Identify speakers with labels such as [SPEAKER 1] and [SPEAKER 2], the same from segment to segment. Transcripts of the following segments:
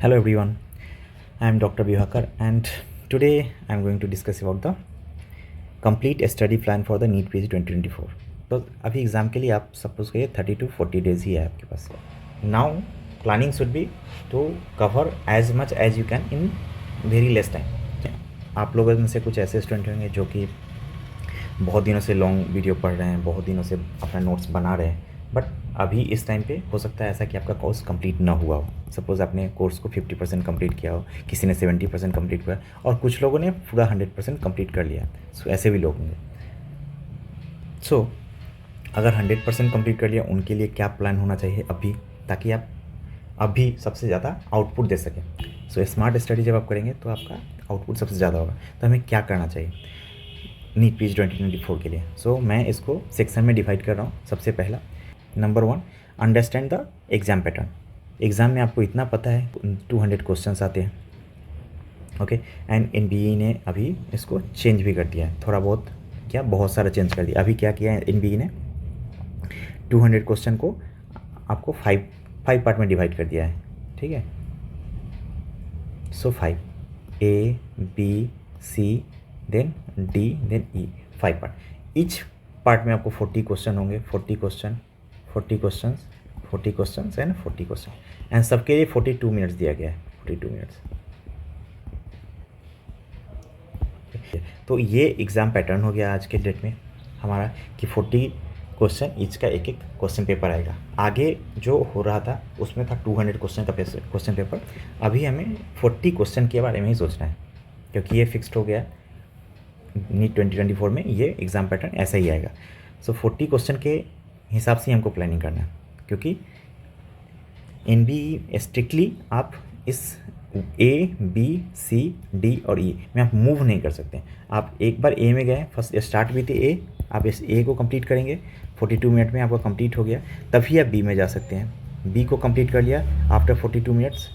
[SPEAKER 1] Hello everyone, I am Dr. Bihakar and today I am going to discuss about the complete study plan for the NEET PG 2024. तो अभी exam के लिए आप suppose करिए 30 to 40 days ही है आपके पास. Now planning should be to cover as much as you can in very less time. आप लोगों में से कुछ ऐसे स्टूडेंट होंगे जो कि बहुत दिनों से लॉन्ग वीडियो पढ़ रहे हैं, बहुत दिनों से अपना नोट्स बना रहे हैं, बट अभी इस टाइम पे हो सकता है ऐसा कि आपका कोर्स कंप्लीट ना हुआ हो. सपोज़ आपने कोर्स को 50% कंप्लीट किया हो, किसी ने 70% कंप्लीट किया और कुछ लोगों ने पूरा 100% कंप्लीट कर लिया. सो ऐसे भी लोग होंगे. सो अगर 100% कंप्लीट कर लिया, उनके लिए क्या प्लान होना चाहिए अभी, ताकि आप अभी सबसे ज़्यादा आउटपुट दे सकें. सो स्मार्ट स्टडी जब आप करेंगे तो आपका आउटपुट सबसे ज़्यादा होगा. तो हमें क्या करना चाहिए नीट पीजी 2024 के लिए? सो मैं इसको सेक्शन में डिवाइड कर रहा हूँ. सबसे पहला, number 1, understand the exam pattern. Exam में आपको इतना पता है 200 क्वेश्चंस आते हैं, ओके. एंड एनबीए ने अभी इसको चेंज भी कर दिया है, थोड़ा बहुत क्या, बहुत सारा चेंज कर दिया. अभी क्या किया है एनबीए ने, 200 क्वेश्चन को आपको फाइव पार्ट में डिवाइड कर दिया है, ठीक है. So 5, A B C then D then E, 5 part. Each part में आपको 40 क्वेश्चन होंगे. 40 question, 40 questions, 40 questions and 40 question. And सबके लिए 42 मिनट्स दिया गया है. 42 मिनट्स. तो ये एग्ज़ाम पैटर्न हो गया आज के डेट में हमारा कि 40 क्वेश्चन ईच का एक एक क्वेश्चन पेपर आएगा. आगे जो हो रहा था उसमें था 200 क्वेश्चन का क्वेश्चन पेपर. अभी हमें 40 क्वेश्चन के बारे में ही सोचना है, क्योंकि ये फिक्स्ड हो गया नीट 2024 में. ये एग्ज़ाम पैटर्न ऐसा ही आएगा. सो 40 क्वेश्चन के हिसाब से हमको प्लानिंग करना है, क्योंकि एनबीई स्ट्रिक्टली आप इस ए बी सी डी और ई में आप मूव नहीं कर सकते. आप एक बार ए में गए, फर्स्ट स्टार्ट भी थे ए, आप इस ए को कंप्लीट करेंगे, 42 मिनट में आपका कंप्लीट हो गया, तभी आप बी में जा सकते हैं. बी को कंप्लीट कर लिया आफ्टर 42 मिनट्स,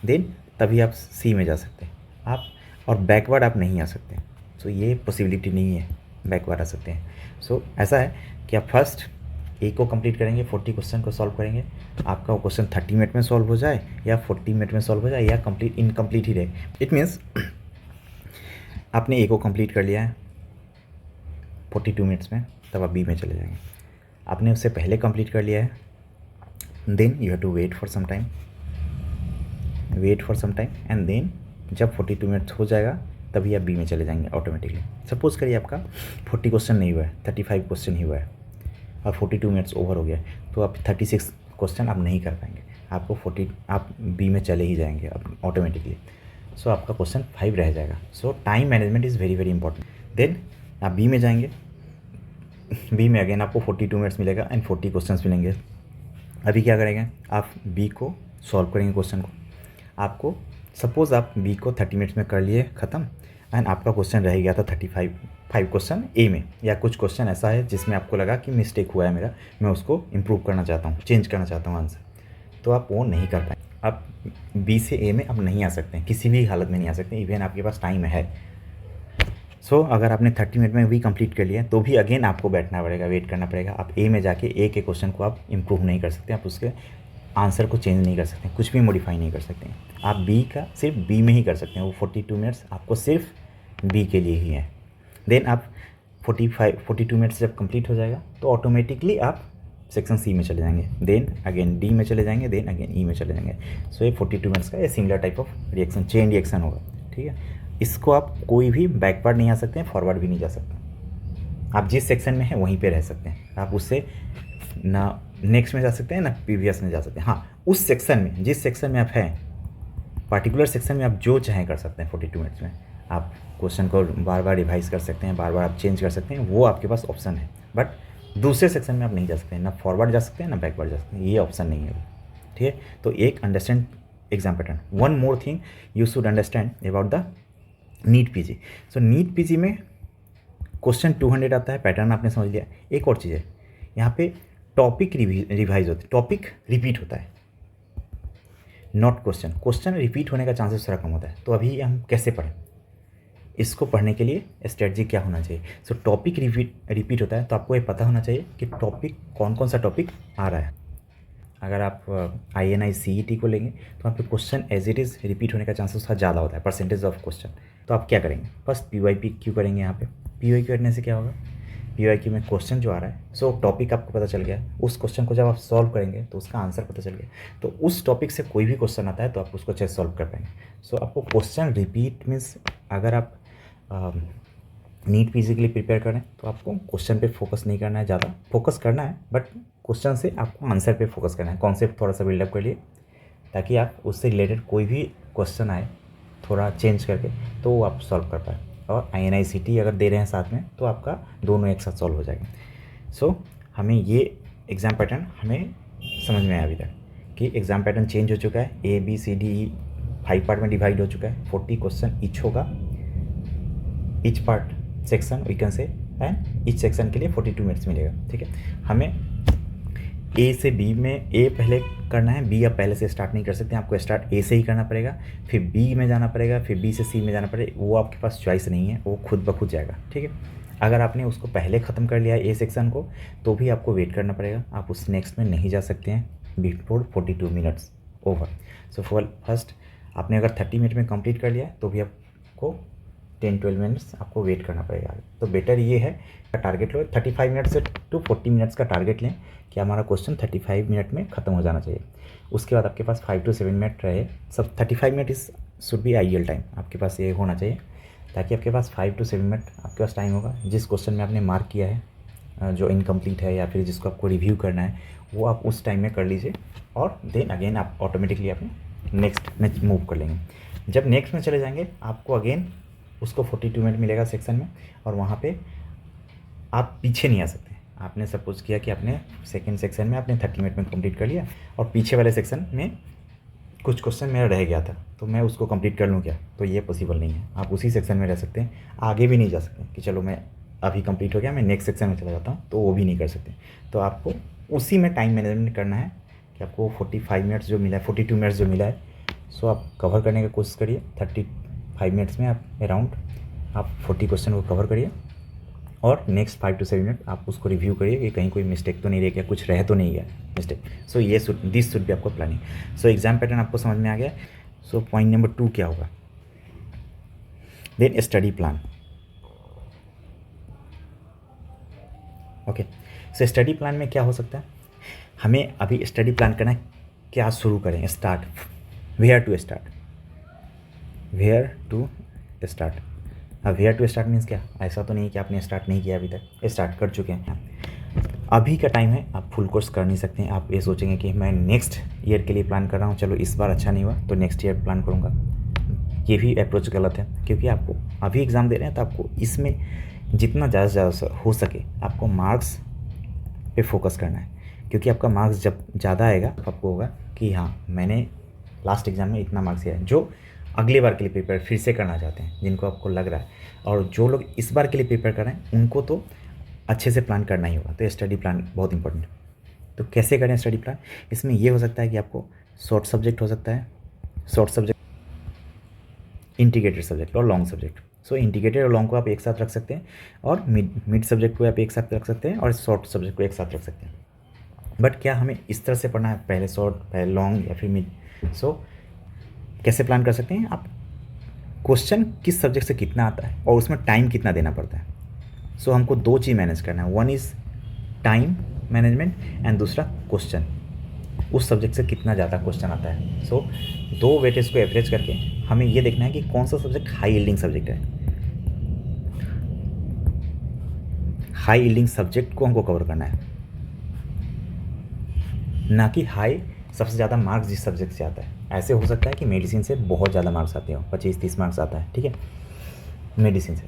[SPEAKER 1] देन तभी आप सी में जा सकते हैं आप, और बैकवर्ड आप नहीं आ सकते. सो ये पॉसिबिलिटी नहीं है बैकवर्ड आ सकते हैं. सो ऐसा है कि आप फर्स्ट ए को कंप्लीट करेंगे, 40 क्वेश्चन को सॉल्व करेंगे. आपका वो क्वेश्चन 30 मिनट में सॉल्व हो जाए या 40 मिनट में सॉल्व हो जाए या कंप्लीट इनकम्प्लीट ही रहे. इट मीन्स आपने ए को कंप्लीट कर लिया है 42 मिनट्स में, तब आप बी में चले जाएंगे. आपने उससे पहले कंप्लीट कर लिया है, then you have to wait for some time and then जब 42 मिनट्स हो जाएगा तभी आप बी में चले जाएंगे ऑटोमेटिकली. सपोज़ करिए आपका 40 क्वेश्चन नहीं हुआ है, 35 क्वेश्चन ही हुआ है और 42 मिनट्स ओवर हो गया, तो आप 36 क्वेश्चन आप नहीं कर पाएंगे. आपको 40 आप बी में चले ही जाएंगे अब ऑटोमेटिकली. सो आपका क्वेश्चन 5 रह जाएगा. So time management is very very important. Then आप बी में जाएंगे, बी में अगेन आपको 42 मिनट्स मिलेगा एंड 40 क्वेश्चन मिलेंगे. अभी क्या करेंगे, आप बी को सॉल्व करेंगे क्वेश्चन को. आपको सपोज़ आप बी को 30 मिनट्स में कर लिए ख़त्म, एंड आपका क्वेश्चन रह गया था 5 क्वेश्चन ए में, या कुछ क्वेश्चन ऐसा है जिसमें आपको लगा कि मिस्टेक हुआ है मेरा, मैं उसको इम्प्रूव करना चाहता हूँ, चेंज करना चाहता हूँ आंसर, तो आप वो नहीं कर पाएंगे. आप बी से ए में आप नहीं आ सकते हैं, किसी भी हालत में नहीं आ सकते, इवन आपके पास टाइम है. सो अगर आपने 30 मिनट में भी कंप्लीट कर लिया तो भी अगेन आपको बैठना पड़ेगा, वेट करना पड़ेगा. आप ए में जाके ए के क्वेश्चन को आप इम्प्रूव नहीं कर सकते, आप उसके आंसर को चेंज नहीं कर सकते, कुछ भी मॉडिफाई नहीं कर सकते. आप बी का सिर्फ बी में ही कर सकते हैं. वो 42 मिनट्स आपको सिर्फ बी के लिए ही है. देन आप 42 मिनट्स जब कंप्लीट हो जाएगा तो ऑटोमेटिकली आप सेक्शन सी में चले जाएंगे, देन अगेन डी में चले जाएंगे, देन अगेन ई में चले जाएंगे. सो ये 42 मिनट्स का ये similar type of reaction, chain reaction होगा, ठीक है. इसको आप कोई भी बैकवर्ड नहीं आ सकते हैं, फॉरवर्ड भी नहीं जा सकते. आप जिस सेक्शन में हैं वहीं पे रह सकते हैं, आप उससे ना नेक्स्ट में जा सकते हैं ना प्रीवियस में जा सकते हैं. हाँ, उस सेक्शन में, जिस सेक्शन में आप हैं, पर्टिकुलर सेक्शन में आप जो चाहें कर सकते हैं. 42 मिनट्स में आप क्वेश्चन को बार बार रिवाइज कर सकते हैं, बार बार आप चेंज कर सकते हैं, वो आपके पास ऑप्शन है. बट दूसरे सेक्शन में आप नहीं जा सकते हैं, ना फॉरवर्ड जा सकते हैं ना बैकवर्ड जा सकते हैं, ये ऑप्शन नहीं है, ठीक है. तो एक understand exam pattern. One more thing you should understand about the NEET PG. So NEET PG में क्वेश्चन 200 आता है, पैटर्न आपने समझ लिया. एक और चीज़ है, यहाँ पे टॉपिक रिवाइज होते, टॉपिक रिपीट होता है, नॉट क्वेश्चन. क्वेश्चन रिपीट होने का चांसेस थोड़ा कम होता है. तो अभी हम कैसे पढ़ें, इसको पढ़ने के लिए स्ट्रेटजी क्या होना चाहिए. सो टॉपिक रिपीट होता है, तो आपको ये पता होना चाहिए कि टॉपिक कौन कौन सा टॉपिक आ रहा है. अगर आप INI-CET को लेंगे तो वहाँ पे question as it is repeat होने का चांसेस थोड़ा ज़्यादा होता है, परसेंटेज ऑफ क्वेश्चन। तो आप क्या करेंगे, फर्स्ट PYQ करेंगे। यहाँ पे PYQ करने से क्या होगा, PYQ में क्वेश्चन जो आ रहा है, सो टॉपिक आपको पता चल गया, उस क्वेश्चन को जब आप सॉल्व करेंगे तो उसका आंसर पता चल गया, तो उस टॉपिक से कोई भी क्वेश्चन आता है तो आप उसको अच्छे से सॉल्व कर पाएंगे। सो आपको क्वेश्चन रिपीट मीन्स, अगर आप नीट PG के लिए प्रिपेयर करें तो आपको क्वेश्चन पे फोकस नहीं करना है, ज़्यादा फोकस करना है बट क्वेश्चन से आपको आंसर पे फोकस करना है, कॉन्सेप्ट थोड़ा सा बिल्डअप कर लिए ताकि आप उससे रिलेटेड कोई भी क्वेश्चन आए थोड़ा चेंज करके तो वो आप सॉल्व कर पाए। और INI-CET अगर दे रहे हैं साथ में तो आपका दोनों एक साथ सॉल्व हो जाएगा। सो हमें ये एग्ज़ाम पैटर्न हमें समझ में आया अभी तक कि एग्ज़ाम पैटर्न चेंज हो चुका है, ABCDE 5 पार्ट में डिवाइड हो चुका है, 40 क्वेश्चन ईच होगा, each part section we can say, and each section के लिए 42 मिनट्स मिलेगा। ठीक है, हमें A से B में A पहले करना है, B आप पहले से स्टार्ट नहीं कर सकते, आपको स्टार्ट A से ही करना पड़ेगा, फिर B में जाना पड़ेगा, फिर B से C में जाना पड़ेगा, वो आपके पास चॉइस नहीं है, वो खुद ब खुद जाएगा। ठीक है, अगर आपने उसको पहले ख़त्म कर लिया है A सेक्शन को तो भी आपको वेट करना पड़ेगा, आप उस नेक्स्ट में नहीं जा सकते हैं before 42 minutes over. So first आपने अगर 30 मिनट में कंप्लीट कर लिया है तो भी आपको 10-12 मिनट्स आपको वेट करना पड़ेगा। तो बेटर ये है टारगेट लो 35 मिनट से टू 40 मिनट्स का टारगेट लें कि हमारा क्वेश्चन 35 मिनट में ख़त्म हो जाना चाहिए। उसके बाद आपके पास 5 to 7 मिनट रहे, सब 35 मिनट इस शुड बी आइडियल टाइम आपके पास ये होना चाहिए, ताकि आपके पास 5 to 7 मिनट आपके पास टाइम होगा। जिस क्वेश्चन में आपने मार्क किया है जो इनकम्प्लीट है या फिर जिसको आपको रिव्यू करना है वो आप उस टाइम में कर लीजिए, और देन अगेन आप ऑटोमेटिकली अपने नेक्स्ट में मूव कर लेंगे। जब नेक्स्ट में चले जाएंगे आपको अगेन उसको 42 मिनट मिलेगा सेक्शन में, और वहाँ पे आप पीछे नहीं आ सकते। आपने सपोज किया कि आपने सेकंड सेक्शन में आपने 30 मिनट में कंप्लीट कर लिया और पीछे वाले सेक्शन में कुछ क्वेश्चन मेरा रह गया था तो मैं उसको कंप्लीट कर लूँ क्या, तो ये पॉसिबल नहीं है। आप उसी सेक्शन में रह सकते हैं, आगे भी नहीं जा सकते कि चलो मैं अभी कंप्लीट हो गया मैं नेक्स्ट सेक्शन में चला जाता हूँ, तो वो भी नहीं कर सकते। तो आपको उसी में टाइम मैनेजमेंट करना है कि आपको 45 मिनट्स जो मिला है, 42 मिनट्स जो मिला है, सो आप कवर करने की कोशिश करिए। 35 मिनट्स में आप अराउंड आप 40 क्वेश्चन को कवर करिए, और नेक्स्ट 5 to 7 मिनट आप उसको रिव्यू करिए कि कहीं कोई मिस्टेक तो नहीं रह गया, कुछ रह तो नहीं गया मिस्टेक। सो ये दिस शुड बी आपको प्लानिंग। सो एग्जाम पैटर्न आपको समझ में आ गया। सो पॉइंट नंबर 2 क्या होगा, then study plan. Okay, so study plan में क्या हो सकता है, हमें अभी स्टडी प्लान करना है, क्या शुरू करें, start, where to start, where to start. अब वेयर टू स्टार्ट मीन्स क्या, ऐसा तो नहीं कि आपने स्टार्ट नहीं किया अभी तक, स्टार्ट कर चुके हैं। अभी का टाइम है, आप फुल कोर्स कर नहीं सकते हैं। आप ये सोचेंगे कि मैं नेक्स्ट ईयर के लिए प्लान कर रहा हूँ, चलो इस बार अच्छा नहीं हुआ तो नेक्स्ट ईयर प्लान करूँगा, ये भी अप्रोच गलत है। क्योंकि आपको अभी एग्ज़ाम दे रहे हैं तो आपको इसमें जितना ज़्यादा से ज़्यादा हो सके आपको मार्क्स पे फोकस करना है, क्योंकि आपका मार्क्स जब ज़्यादा आएगा तो आपको होगा कि हाँ मैंने लास्ट एग्ज़ाम में इतना मार्क्स किया है। जो अगले बार के लिए प्रिपेयर फिर से करना चाहते हैं, जिनको आपको लग रहा है, और जो लोग इस बार के लिए प्रिपेयर कर रहे हैं उनको तो अच्छे से प्लान करना ही होगा। तो स्टडी प्लान बहुत इंपॉर्टेंट है। तो कैसे करें स्टडी प्लान, इसमें ये हो सकता है कि आपको शॉर्ट सब्जेक्ट हो सकता है, शॉर्ट सब्जेक्ट, इंटीग्रेटेड सब्जेक्ट और लॉन्ग सब्जेक्ट। सो इंटीग्रेटेड और लॉन्ग को आप एक साथ रख सकते हैं, और मिड सब्जेक्ट को आप एक साथ रख सकते हैं, और शॉर्ट सब्जेक्ट को एक साथ रख सकते हैं। बट क्या हमें इस तरह से पढ़ना है, पहले शॉर्ट पहले लॉन्ग या फिर मिड। सो कैसे प्लान कर सकते हैं आप, क्वेश्चन किस सब्जेक्ट से कितना आता है और उसमें टाइम कितना देना पड़ता है। सो हमको 2 चीज़ मैनेज करना है, one is time management and दूसरा क्वेश्चन, उस सब्जेक्ट से कितना ज़्यादा क्वेश्चन आता है। सो 2 वेटेज को एवरेज करके हमें ये देखना है कि कौन सा सब्जेक्ट हाई यील्डिंग सब्जेक्ट है। हाई यील्डिंग सब्जेक्ट को हमको कवर करना है, ना कि हाई सबसे ज़्यादा मार्क्स जिस सब्जेक्ट से आता है। ऐसे हो सकता है कि मेडिसिन से बहुत ज़्यादा मार्क्स आते हो, 25-30 मार्क्स आता है, ठीक है, मेडिसिन से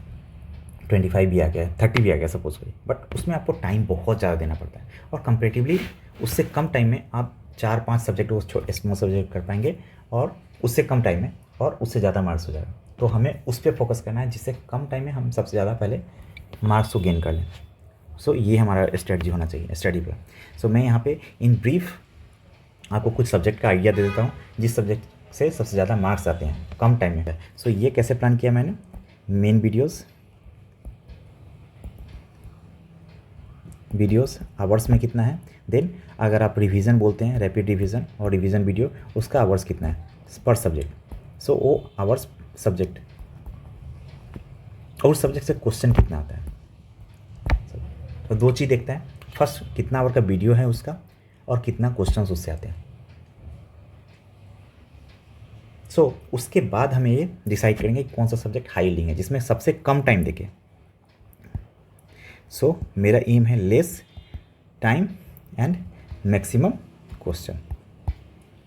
[SPEAKER 1] 25 भी आ गया, 30 भी आ गया सपोज करिए, बट उसमें आपको टाइम बहुत ज़्यादा देना पड़ता है, और कंपेरेटिवली उससे कम टाइम में आप 4-5 सब्जेक्ट को स्मॉल सब्जेक्ट कर पाएंगे, और उससे कम टाइम में और उससे ज़्यादा मार्क्स हो जाएगा। तो हमें उस पर फोकस करना है जिससे कम टाइम में हम सबसे ज़्यादा पहले मार्क्स को गेन कर लें। सो ये हमारा स्ट्रेटजी होना चाहिए स्टडी प्लान। सो मैं यहाँ पे इन ब्रीफ आपको कुछ सब्जेक्ट का आइडिया दे देता हूँ जिस सब्जेक्ट से सबसे ज़्यादा मार्क्स आते हैं कम टाइम में। सो ये कैसे प्लान किया मैंने, मेन वीडियोस, वीडियोस आवर्स में कितना है। देन अगर आप रिवीजन बोलते हैं, रैपिड रिवीजन और रिवीजन वीडियो, उसका आवर्स कितना है पर सब्जेक्ट। सो वो आवर्स सब्जेक्ट और सब्जेक्ट से क्वेश्चन कितना आता है। तो दो चीज़ देखता है, फर्स्ट कितना आवर का वीडियो है उसका और कितना क्वेश्चंस उससे आते हैं। सो उसके बाद हम ये डिसाइड करेंगे कौन सा सब्जेक्ट हाई यील्डिंग है, जिसमें सबसे कम टाइम देके। सो मेरा एम है less time and maximum question.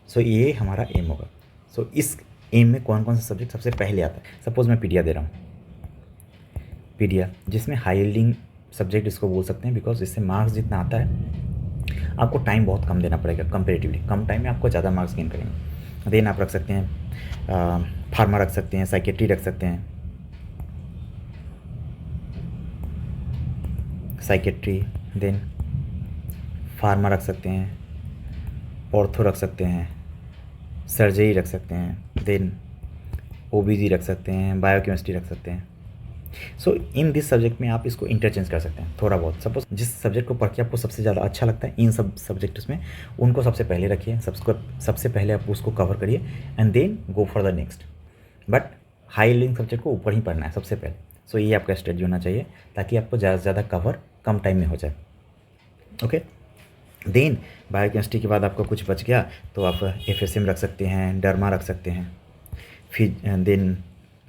[SPEAKER 1] So ये हमारा एम होगा। सो इस एम में कौन कौन सा सब्जेक्ट सबसे पहले आता है। सपोज मैं पीडिया दे रहा हूँ, पीडिया जिसमें हाई यील्डिंग सब्जेक्ट इसको बोल सकते हैं, बिकॉज इससे मार्क्स जितना आता है आपको टाइम बहुत कम देना पड़ेगा, कंपेरेटिवली कम टाइम में आपको ज़्यादा मार्क्स गेन करेंगे। देन आप रख सकते हैं फार्मा रख सकते हैं, साइकेट्री रख सकते हैं, साइकेट्री, देन फार्मा रख सकते हैं, ऑर्थो रख सकते हैं, सर्जरी रख सकते हैं, देन ओबीजी रख सकते हैं, बायोकेमिस्ट्री रख सकते हैं। सो इन दिस सब्जेक्ट में आप इसको इंटरचेंज कर सकते हैं थोड़ा बहुत। सपोज जिस सब्जेक्ट को पढ़ के आपको सबसे ज़्यादा अच्छा लगता है इन सब सब्जेक्ट्स में, उनको सबसे पहले रखिए, सबसे पहले आप उसको कवर करिए and then go for the next. But high yielding subject को ऊपर ही पढ़ना है सबसे पहले। सो ये आपका स्ट्रेटजी होना चाहिए ताकि आपको ज़्यादा से ज़्यादा कवर कम टाइम में हो जाए। ओके, देन बायोकेमिस्ट्री के बाद आपका कुछ बच गया तो आप एफएसएम रख सकते हैं, डर्मा रख सकते हैं, देन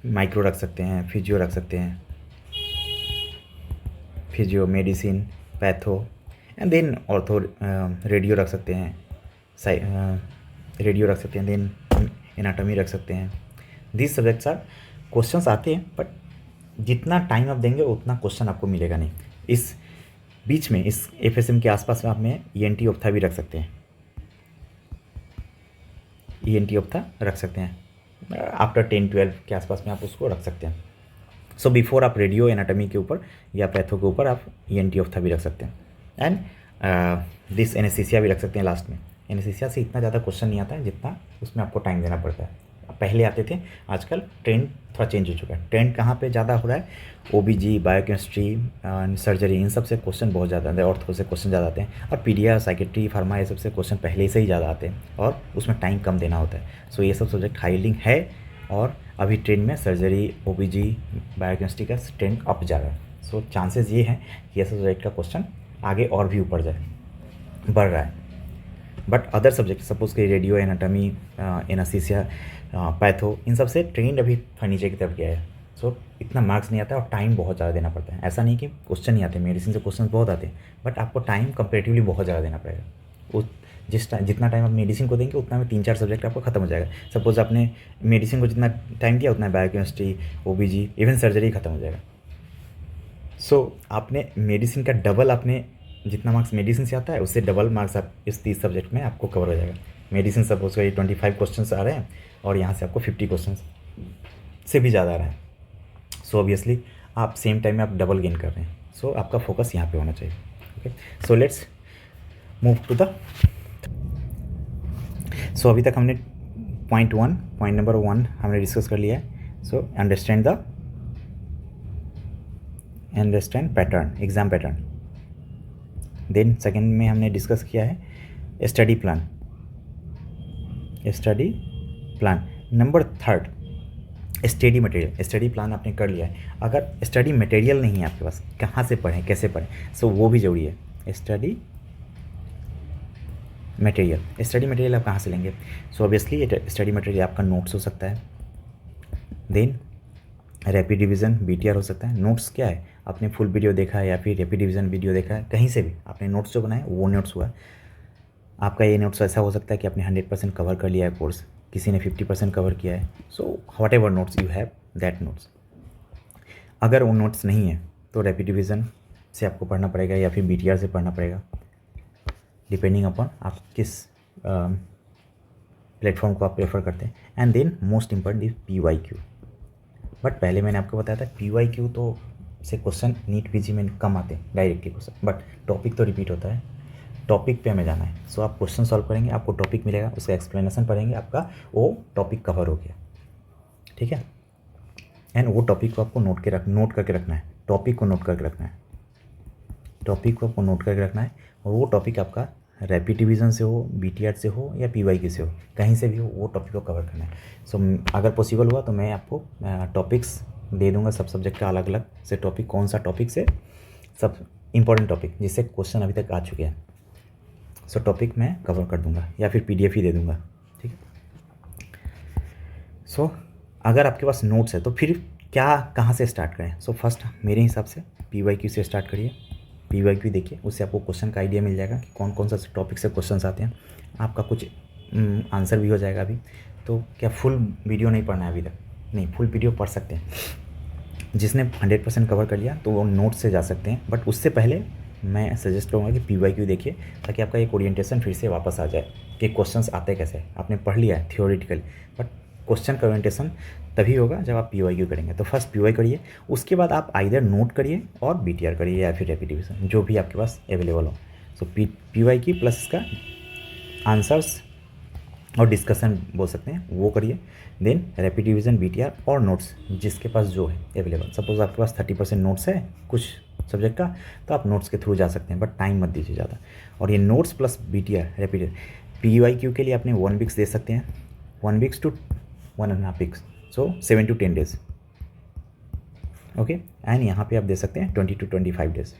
[SPEAKER 1] माइक्रो रख सकते हैं, फिजियो रख सकते हैं, physio, medicine, patho and then ortho, radio रख सकते हैं, रेडियो रख सकते हैं, देन एनाटॉमी रख सकते हैं। दिस सब्जेक्ट्स आर क्वेश्चंस आते हैं, बट जितना टाइम आप देंगे उतना क्वेश्चन आपको मिलेगा नहीं। इस बीच में इस एफएसएम के आसपास में आप में ईएनटी ऑप्था भी रख सकते हैं, ईएनटी ऑप्था रख सकते हैं आफ्टर 10-12 के आसपास में आप उसको रख सकते हैं। सो बिफोर आप रेडियो एनाटॉमी के ऊपर या पैथो के ऊपर आप ईएनटी ऑप्था भी रख सकते हैं एंड दिस एनेस्थीसिया भी रख सकते हैं लास्ट में। एनेस्थीसिया से इतना ज़्यादा क्वेश्चन नहीं आता है जितना उसमें आपको टाइम देना पड़ता है। पहले आते थे, आजकल ट्रेंड थोड़ा चेंज हो चुका है। ट्रेंड कहाँ पे ज़्यादा हो रहा है, ओबीजी, बायोकेमिस्ट्री, सर्जरी, इन सब से क्वेश्चन बहुत ज़्यादा आते हैं, ऑर्थो से क्वेश्चन ज़्यादा आते हैं, और पीडिया, साइकेट्री, फार्मा, ये सब से क्वेश्चन पहले से ही ज़्यादा आते हैं और उसमें टाइम कम देना होता है। सो ये सब सब्जेक्ट हाई यील्डिंग है और अभी ट्रेंड में सर्जरी, ओबीजी, बायोकेमिस्ट्री का ट्रेंड अप जा रहा है। सो चांसेस ये हैं कि ये सब सब्जेक्ट का क्वेश्चन आगे और भी ऊपर जाए, बढ़ रहा है। बट अदर सब्जेक्ट सपोज कि रेडियो, एनाटॉमी, एनास्थीसिया, पैथो, इन सब से ट्रेंड अभी नीचे की तरफ गया है। सो इतना मार्क्स नहीं आता और टाइम बहुत ज़्यादा देना पड़ता है। ऐसा नहीं कि क्वेश्चन नहीं आते, मेडिसिन से क्वेश्चन बहुत आते हैं, बट आपको टाइम कंपेरेटिवली बहुत ज़्यादा देना पड़ेगा। उस जितना टाइम आप मेडिसिन को देंगे उतना में 3-4 सब्जेक्ट आपको खत्म हो जाएगा। सपोज आपने मेडिसिन को जितना टाइम दिया उतना बायोकेमिस्ट्री, ओबीजी, इवन सर्जरी खत्म हो जाएगा। सो आपने मेडिसिन का डबल, आपने जितना मार्क्स मेडिसिन से आता है उससे डबल मार्क्स आप इस 30 सब्जेक्ट में आपको कवर हो जाएगा। मेडिसिन सपोज करिए 25 क्वेश्चन आ रहे हैं और यहाँ से आपको 50 क्वेश्चन से भी ज़्यादा आ रहा है। सो ऑब्वियसली आप सेम टाइम में आप डबल गेन कर रहे हैं। सो आपका फोकस यहाँ पे होना चाहिए। Okay, so let's move to the. So अभी तक हमने पॉइंट नंबर 1 हमने डिस्कस कर लिया है। So understand pattern, exam pattern. Then second में हमने डिस्कस किया है study plan. Number 3 study material. Study plan आपने कर लिया है, अगर स्टडी मटेरियल नहीं है आपके पास, कहाँ से पढ़ें, कैसे पढ़ें, सो वो भी ज़रूरी है। स्टडी मटेरियल आप कहाँ से लेंगे। सो ऑब्वियसली स्टडी मटेरियल आपका नोट्स हो सकता है, देन रैपिड रिवीजन, बीटीआर हो सकता है। नोट्स क्या है, आपने फुल वीडियो देखा है या फिर रैपिड रिवीजन वीडियो देखा है, कहीं से भी आपने नोट्स जो बनाए वो नोट्स हुआ। आपका ये नोट्स ऐसा हो सकता है कि आपने 100% कवर कर लिया है कोर्स, किसी ने 50% कवर किया है। So what ever notes you have, that notes. अगर वो नोट्स नहीं है तो रैपिड रिवीजन से आपको पढ़ना पड़ेगा या फिर बीटीआर से पढ़ना पड़ेगा, डिपेंडिंग अपॉन आप किस प्लेटफॉर्म को आप प्रेफर करते हैं। And then most important is PYQ। बट पहले मैंने आपको बताया था PYQ तो से क्वेश्चन नीट पीजी में कम आते हैं डायरेक्टली क्वेश्चन, बट टॉपिक तो रिपीट होता है। टॉपिक पे हमें जाना है। सो आप क्वेश्चन सॉल्व करेंगे, आपको टॉपिक मिलेगा, उसका एक्सप्लेनेशन पढ़ेंगे, आपका वो टॉपिक कवर हो गया, ठीक है। एंड वो टॉपिक को आपको नोट करके रखना है, टॉपिक को नोट करके रखना है। टॉपिक को आपको नोट करके रखना है, और वो टॉपिक आपका रैपिड डिवीज़न से हो, बीटीआर से हो या पीवाईक्यू से हो, कहीं से भी हो, वो टॉपिक को कवर करना है। सो अगर पॉसिबल हुआ तो मैं आपको टॉपिक्स दे दूंगा सब सब्जेक्ट का अलग अलग से टॉपिक, कौन सा टॉपिक से सब इंपॉर्टेंट टॉपिक जिससे क्वेश्चन अभी तक आ चुके हैं, सो टॉपिक मैं कवर कर दूंगा या फिर पीडीएफ ही दे दूंगा, ठीक है। सो अगर आपके पास नोट्स है तो फिर क्या कहाँ से स्टार्ट करें? सो फर्स्ट मेरे हिसाब से पीवाईक्यू से स्टार्ट करिए। पीवाईक्यू देखिए, उससे आपको क्वेश्चन का आइडिया मिल जाएगा कि कौन कौन सा टॉपिक से क्वेश्चंस आते हैं, आपका कुछ आंसर भी हो जाएगा अभी। तो क्या फुल वीडियो नहीं पढ़ना है अभी तक? नहीं, फुल वीडियो पढ़ सकते हैं। जिसने 100% कवर कर लिया तो वो नोट से जा सकते हैं, बट उससे पहले मैं सजेस्ट करूँगा कि पीवाईक्यू देखिए, ताकि आपका एक ओरिएंटेशन फिर से वापस आ जाए कि क्वेश्चंस आते कैसे। आपने पढ़ लिया है थियोरेटिकल, बट क्वेश्चन का ओरिएंटेशन तभी होगा जब आप पीवाईक्यू करेंगे। तो फर्स्ट पीवाई करिए, उसके बाद आप आइदर नोट करिए और बीटीआर करिए या फिर रैपिड डिवीजन, जो भी आपके पास अवेलेबल हो। सो पीवाईक्यू प्लस इसका आंसर्स और डिस्कशन बोल सकते हैं, वो करिए। देन रैपिड डिवीजन, बीटीआर और नोट्स जिसके पास जो है अवेलेबल। सपोज आपके पास 30% नोट्स है कुछ सब्जेक्ट का, तो आप नोट्स के थ्रू जा सकते हैं, बट टाइम मत दीजिए ज़्यादा। और ये notes plus BTR rapid PYQ के लिए आपने 1 वीक्स दे सकते हैं, 1 weeks to 1.5 weeks, so 7 to 10 days, okay. And यहाँ पे आप दे सकते हैं 20 to 25 डेज,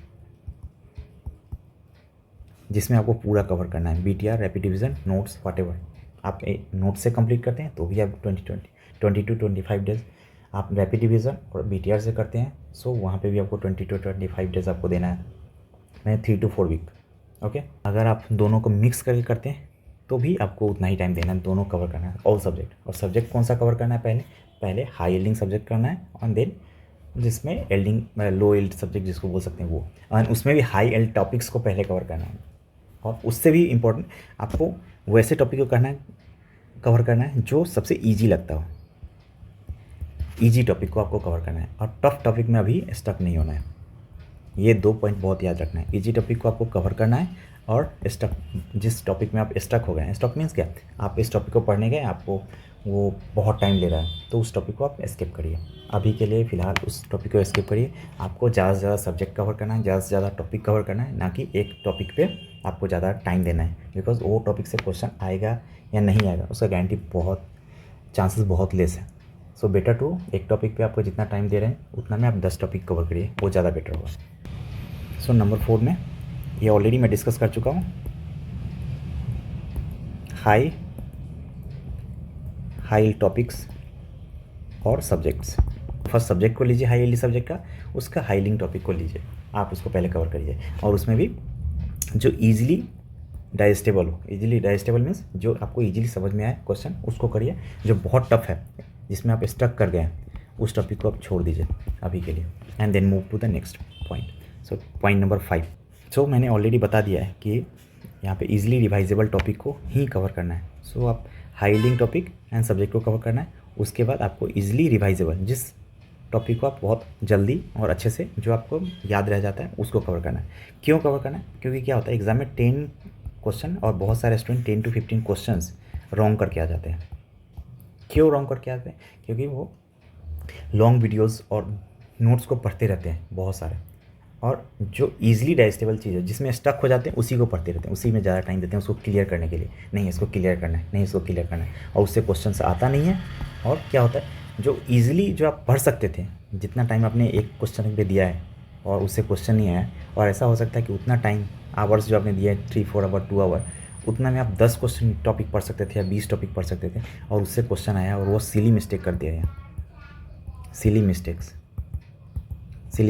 [SPEAKER 1] जिसमें आपको पूरा कवर करना है, BTR, rapid division, notes, whatever. आप नोट से कंप्लीट करते हैं तो भी आप 20 to 25 डेज, आप रैपिड डिवीजन और बीटीआर से करते हैं, सो वहाँ पे भी आपको 20 to 25 डेज आपको देना है, मैं 3 to 4 वीक, ओके। अगर आप दोनों को मिक्स करके करते हैं तो भी आपको उतना ही टाइम देना है, दोनों कवर करना है, ऑल सब्जेक्ट। और सब्जेक्ट कौन सा कवर करना है? पहले हाई एल्डिंग सब्जेक्ट करना है, और देन जिसमें एल्डिंग लो एल्ड सब्जेक्ट जिसको बोल सकते हैं वो, और उसमें भी हाई एल्ड टॉपिक्स को पहले कवर करना है। और उससे भी इम्पोर्टेंट आपको वैसे टॉपिक को कवर करना है जो सबसे ईजी लगता हो, ईजी टॉपिक को आपको कवर करना है, और टफ टॉपिक में अभी स्टक नहीं होना है। ये 2 पॉइंट बहुत याद रखना है। ईजी टॉपिक को आपको कवर करना है, और स्टक जिस टॉपिक में आप स्टक हो गए हैं, स्टक मीन्स क्या, आप इस टॉपिक को पढ़ने गए, आपको वो बहुत टाइम ले रहा है, तो उस टॉपिक को आप स्किप करिए। अभी के लिए फ़िलहाल उस टॉपिक को स्किप करिए। आपको ज़्यादा से ज़्यादा सब्जेक्ट कवर करना है, ज़्यादा से ज़्यादा टॉपिक कवर करना है, ना कि एक टॉपिक पे आपको ज़्यादा टाइम देना है, बिकॉज वो टॉपिक से क्वेश्चन आएगा या नहीं आएगा उसका गारंटी चांसेस बहुत लेस है। सो बेटर टू एक टॉपिक पे आपको जितना टाइम दे रहे हैं उतना में आप 10 टॉपिक कवर करिए, वो ज़्यादा बेटर होगा। सो नंबर 4 में ये ऑलरेडी मैं डिस्कस कर चुका हूँ, हाई टॉपिक्स और सब्जेक्ट्स। फर्स्ट सब्जेक्ट को लीजिए हाई एल्ड सब्जेक्ट का, उसका हाईलिंग टॉपिक को लीजिए, आप उसको पहले कवर करिए, और उसमें भी जो ईजिली डाइजेस्टेबल हो। ईजिली डाइजेस्टेबल मीन्स जो आपको ईजिली समझ में आए क्वेश्चन, उसको करिए। जो बहुत टफ है, जिसमें आप स्टक कर गए हैं, उस टॉपिक को आप छोड़ दीजिए अभी के लिए, and then move to the next point. So point number 5, so मैंने ऑलरेडी बता दिया है कि यहाँ पे इजीली रिवाइजेबल टॉपिक को ही कवर करना है। सो आप हाईलिंग टॉपिक एंड सब्जेक्ट को कवर करना है, उसके बाद आपको इजीली रिवाइजेबल जिस टॉपिक को आप बहुत जल्दी और अच्छे से जो आपको याद रह जाता है उसको कवर करना है। क्यों कवर करना है? क्योंकि क्या होता है एग्जाम में 10 क्वेश्चन और बहुत सारे स्टूडेंट 10 to 15 क्वेश्चंस रॉन्ग करके आ जाते हैं। क्यों रॉन्ग करके आते हैं? क्योंकि वो लॉन्ग वीडियोस और नोट्स को पढ़ते रहते हैं बहुत सारे, और जो ईजिली डाइजेस्टेबल चीज़ है जिसमें स्टक हो जाते हैं उसी को पढ़ते रहते हैं, उसी में ज़्यादा टाइम देते हैं उसको क्लियर करने के लिए। नहीं इसको क्लियर करना है, नहीं इसको क्लियर करना है, और उससे क्वेश्चन आता नहीं है। और क्या होता है जो ईजिली जो आप पढ़ सकते थे, जितना टाइम आपने एक क्वेश्चन पे दिया है और उससे क्वेश्चन नहीं आया, और ऐसा हो सकता है कि उतना टाइम आवर्स जो आपने दिया है 3-4 आवर 2 आवर, उतना में आप 10 क्वेश्चन टॉपिक पढ़ सकते थे या 20 टॉपिक पढ़ सकते थे, और उससे क्वेश्चन आया और वो सिली मिस्टेक कर दिया है। सिली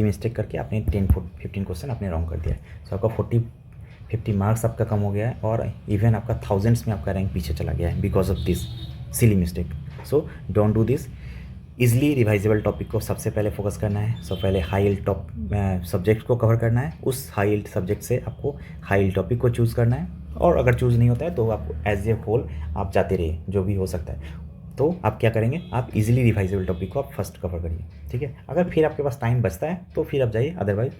[SPEAKER 1] मिस्टेक करके आपने 10-15 क्वेश्चन आपने रॉन्ग कर दिया है। सो आपका 40-50 मार्क्स आपका कम हो गया है, और इवन आपका थाउजेंड्स में आपका रैंक पीछे चला गया है because of this silly mistake. So don't do this. Easily revisable topic को सबसे पहले फोकस करना है। सो पहले हाई एल्ड सब्जेक्ट को कवर करना है, उस हाई एल्ड सब्जेक्ट से आपको हाई एल्ड टॉपिक को चूज़ करना है, और अगर चूज़ नहीं होता है तो आप एज ए होल आप जाते रहिए, जो भी हो सकता है। तो आप क्या करेंगे, आप इजीली रिवाइजेबल टॉपिक को आप फर्स्ट कवर करिए, ठीक है। अगर फिर आपके पास टाइम बचता है तो फिर आप जाइए, अदरवाइज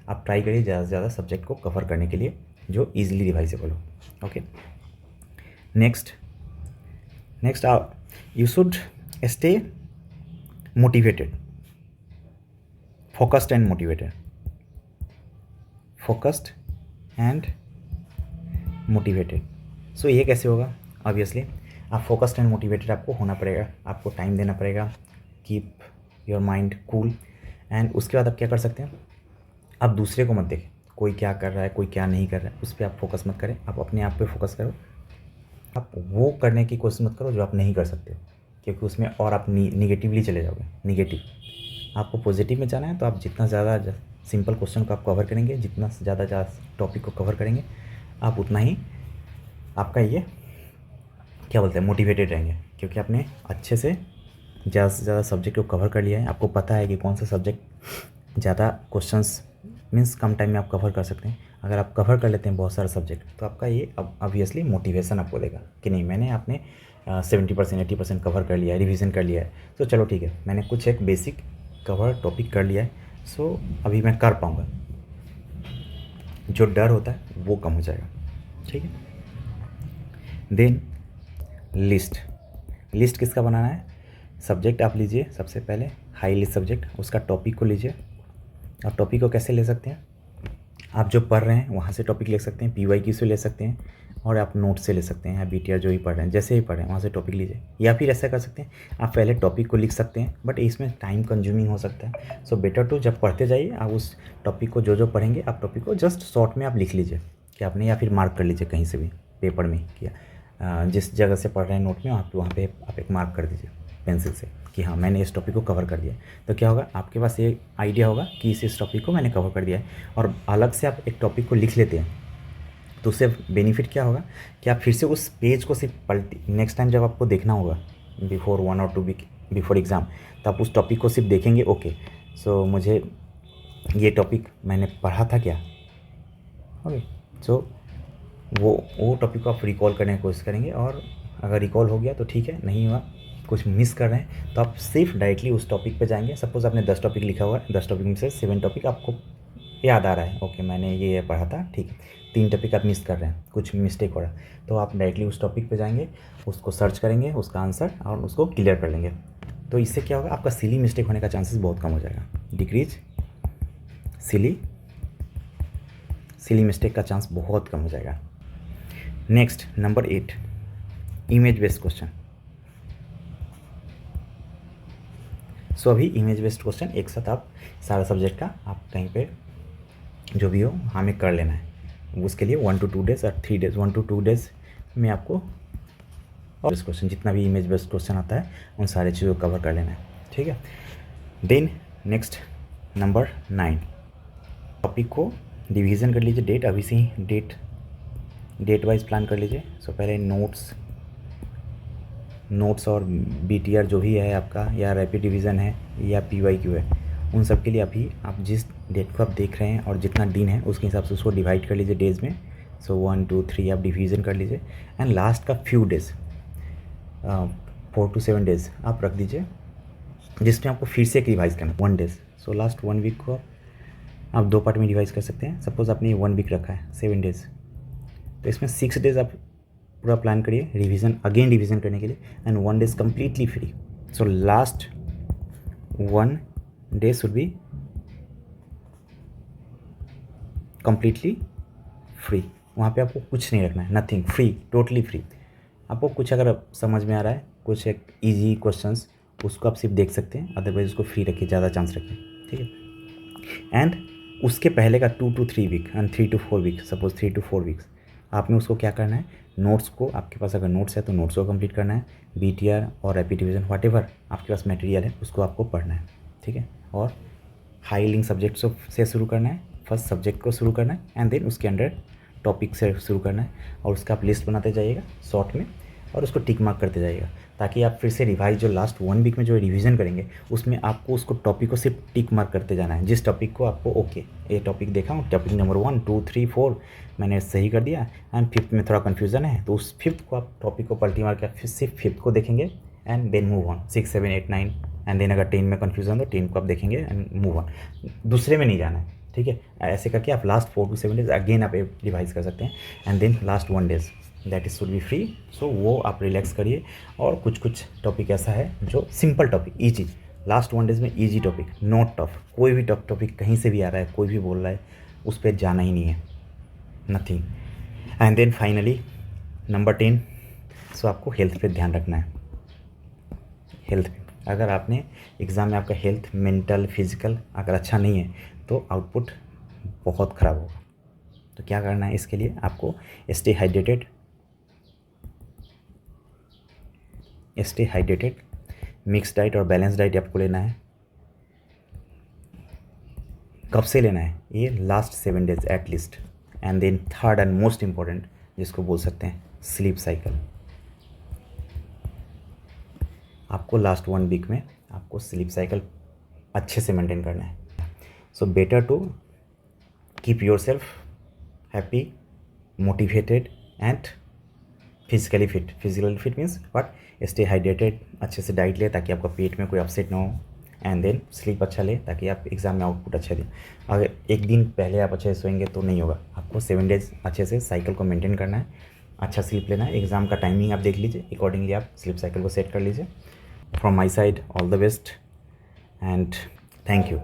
[SPEAKER 1] आप ट्राई करिए ज़्यादा से ज़्यादा सब्जेक्ट को कवर करने के लिए जो इजीली रिवाइजेबल हो, okay. Next you should stay motivated, focused and motivated. Focused and motivated. So ये कैसे होगा? ऑब्वियसली आप फोकस्ड एंड मोटिवेटेड आपको होना पड़ेगा, आपको टाइम देना पड़ेगा, keep your mind cool. And उसके बाद आप क्या कर सकते हैं, आप दूसरे को मत देखें, कोई क्या कर रहा है कोई क्या नहीं कर रहा है, उस पर आप फोकस मत करें, आप अपने आप पे फोकस करो। आप वो करने की कोशिश मत करो जो आप नहीं कर सकते, क्योंकि उसमें और आप निगेटिवली चले जाओगे। निगेटिव, आपको पॉजिटिव में जाना है तो आप जितना ज़्यादा सिंपल क्वेश्चन को आप कवर करेंगे, जितना ज़्यादा टॉपिक को कवर करेंगे, आप उतना ही आपका ये क्या बोलते हैं मोटिवेटेड रहेंगे, क्योंकि आपने अच्छे से ज़्यादा से ज़्यादा सब्जेक्ट को कवर कर लिया है। आपको पता है कि कौन सा सब्जेक्ट ज़्यादा क्वेश्चंस मीन्स कम टाइम में आप कवर कर सकते हैं। अगर आप कवर कर लेते हैं बहुत सारा सब्जेक्ट, तो आपका ये ऑब्वियसली मोटिवेशन आपको देगा कि नहीं, मैंने आपने 70% 80% कवर कर लिया है, रिवीजन कर लिया है, तो चलो ठीक है, मैंने कुछ एक बेसिक कवर टॉपिक कर लिया है, सो अभी मैं कर पाऊँगा। जो डर होता है वो कम हो जाएगा, ठीक है। देन लिस्ट किसका बनाना है? सब्जेक्ट आप लीजिए सबसे पहले, हाई लिस्ट सब्जेक्ट, उसका टॉपिक को लीजिए। आप टॉपिक को कैसे ले सकते हैं? आप जो पढ़ रहे हैं वहाँ से टॉपिक ले सकते हैं, PYQ से ले सकते हैं, और आप नोट से ले सकते हैं, या BTR जो ही पढ़ रहे हैं, जैसे ही पढ़ रहे हैं वहाँ से टॉपिक लीजिए। या फिर ऐसा कर सकते हैं, आप पहले टॉपिक को लिख सकते हैं, बट इसमें टाइम कंज्यूमिंग हो सकता है। सो बेटर टू जब पढ़ते जाइए आप उस टॉपिक को जो पढ़ेंगे, आप टॉपिक को जस्ट शॉर्ट में आप लिख लीजिए कि आपने, या फिर मार्क कर लीजिए कहीं से भी पेपर में किया, जिस जगह से पढ़ रहे हैं नोट में वहाँ पे आप एक मार्क कर दीजिए पेंसिल से कि हाँ मैंने इस टॉपिक को कवर कर दिया। तो क्या होगा, आपके पास ये आइडिया होगा कि इस टॉपिक को मैंने कवर कर दिया है। और अलग से आप एक टॉपिक को लिख लेते हैं तो उससे बेनिफिट क्या होगा कि आप फिर से उस पेज को सिर्फ नेक्स्ट टाइम जब आपको देखना होगा बिफोर 1 और 2 वीक बिफोर एग्ज़ाम, तो आप उस टॉपिक को सिर्फ देखेंगे। ओके, सो मुझे ये टॉपिक मैंने पढ़ा था क्या, ओके, सो वो टॉपिक को आप रिकॉल करने की कोशिश करेंगे। और अगर रिकॉल हो गया तो ठीक है, नहीं हुआ, कुछ मिस कर रहे हैं, तो आप सिर्फ डायरेक्टली उस टॉपिक पे जाएंगे। सपोज़ आपने 10 टॉपिक लिखा हुआ है, 10 टॉपिक में से 7 टॉपिक आपको याद आ रहा है, ओके मैंने ये पढ़ा था, ठीक है। 3 टॉपिक आप मिस कर रहे हैं, कुछ मिस्टेक हो रहा है, तो आप डायरेक्टली उस टॉपिक पे जाएंगे, उसको सर्च करेंगे, उसका आंसर, और उसको क्लियर कर लेंगे। तो इससे क्या होगा, आपका सिली मिस्टेक होने का चांसेस बहुत कम हो जाएगा। डिक्रीज सिली मिस्टेक का चांस बहुत कम हो जाएगा। Next number 8, image based question. So अभी इमेज बेस्ड क्वेश्चन एक साथ आप सारा सब्जेक्ट का आप कहीं पे जो भी हो हमें कर लेना है। उसके लिए 1 to 2 डेज़ और 3 डेज़, 1 to 2 डेज़ में आपको और इस क्वेश्चन जितना भी इमेज बेस्ड क्वेश्चन आता है उन सारे चीज़ों को कवर कर लेना है, ठीक है। देन नेक्स्ट नंबर 9, टॉपिक को डिवीज़न कर लीजिए। डेट अभी से ही डेट वाइज प्लान कर लीजिए। सो पहले नोट्स और BTR जो भी है आपका, या रैपिड डिवीज़न है या PYQ है, उन सब के लिए अभी आप जिस डेट को आप देख रहे हैं और जितना दिन है उसके हिसाब से उसको डिवाइड कर लीजिए डेज़ में। सो 1 2 3 आप डिवीज़न कर लीजिए। एंड लास्ट का फ्यू डेज़ 4 to 7 डेज़ आप रख दीजिए, जिसमें आपको फिर से एक रिवाइज़ करना 1 डेज़। सो लास्ट 1 वीक को आप 2 पार्ट में डिवाइड कर सकते हैं। सपोज़ आपने 1 वीक रखा है 7 डेज़, तो इसमें 6 डेज़ आप पूरा प्लान करिए रिवीजन करने के लिए, and 1 days completely free. So last 1 day should be completely free. वहाँ पे आपको कुछ नहीं रखना है, नथिंग, फ्री, टोटली फ्री। आपको कुछ अगर समझ में आ रहा है, कुछ एक ईजी क्वेश्चंस, उसको आप सिर्फ देख सकते हैं, अदरवाइज उसको फ्री रखिए, ज़्यादा चांस रखिए, ठीक है। एंड उसके पहले का 2 to 3 week and 3 to 4 week, suppose 3 to 4 weeks, आपने उसको क्या करना है, नोट्स को, आपके पास अगर नोट्स है तो नोट्स को कंप्लीट करना है, BTR और रैपिड डिवीज़न व्हाटएवर आपके पास मटेरियल है उसको आपको पढ़ना है, ठीक है। और हाई लिंक सब्जेक्ट से शुरू करना है, फर्स्ट सब्जेक्ट को शुरू करना है, एंड देन उसके अंडर टॉपिक से शुरू करना है, और उसका आप लिस्ट बनाते जाइएगा शॉर्ट में, और उसको टिक मार्क करते जाइएगा, ताकि आप फिर से रिवाइज जो लास्ट 1 वीक में जो रिवीजन करेंगे उसमें आपको उसको टॉपिक को सिर्फ टिक मार्क करते जाना है। जिस टॉपिक को आपको ओके ये टॉपिक देखा हूँ, टॉपिक नंबर 1 2 3 4 मैंने सही कर दिया, एंड 5th में थोड़ा कन्फ्यूज़न है, तो उस 5th को आप टॉपिक को पलटी मार के फिर सिर्फ 5th को देखेंगे, and then move on 6 7 8 9, and then अगर 10 में कन्फ्यूज़न तो 10 को आप देखेंगे एंड मूव ऑन, दूसरे में नहीं जाना है, ठीक है। ऐसे करके आप लास्ट 4 to 7 डेज़ अगेन आप रिवाइज कर सकते हैं, and then last 1 days that is should be free. So वो आप रिलैक्स करिए। और कुछ टॉपिक ऐसा है जो simple topic, easy, last 1 days में ईजी टॉपिक, नॉट टफ, कोई भी टॉपिक कहीं से भी आ रहा है, कोई भी बोल रहा है, उस पर जाना ही नहीं है, nothing. And then finally number 10, so आपको हेल्थ पे ध्यान रखना है। हेल्थ पे अगर आपने एग्ज़ाम में आपका हेल्थ मेंटल फिजिकल अगर अच्छा नहीं है तो आउटपुट बहुत ख़राब होगा। तो क्या करना है इसके लिए, आपको स्टे हाइड्रेटेड, मिक्स डाइट और बैलेंस डाइट आपको लेना है। कब से लेना है, ये last 7 days at least. And then third and most important जिसको बोल सकते हैं स्लीप साइकिल। आपको लास्ट 1 वीक में आपको स्लीप साइकिल अच्छे से मेंटेन करना है। So better to keep yourself happy, motivated and physically fit means what, stay hydrated, अच्छे से डाइट ले ताकि आपका पेट में कोई अपसेट ना हो। एंड देन स्लीप अच्छा ले ताकि आप एग्ज़ाम में आउटपुट अच्छा दें। अगर एक दिन पहले आप अच्छे से सोएंगे तो नहीं होगा, आपको 7 डेज अच्छे से साइकिल को मेंटेन करना है, अच्छा स्लीप लेना है। एग्ज़ाम का टाइमिंग आप देख लीजिए, अकॉर्डिंगली आप स्लीप साइकिल को सेट कर लीजिए। From my side all the best and thank you.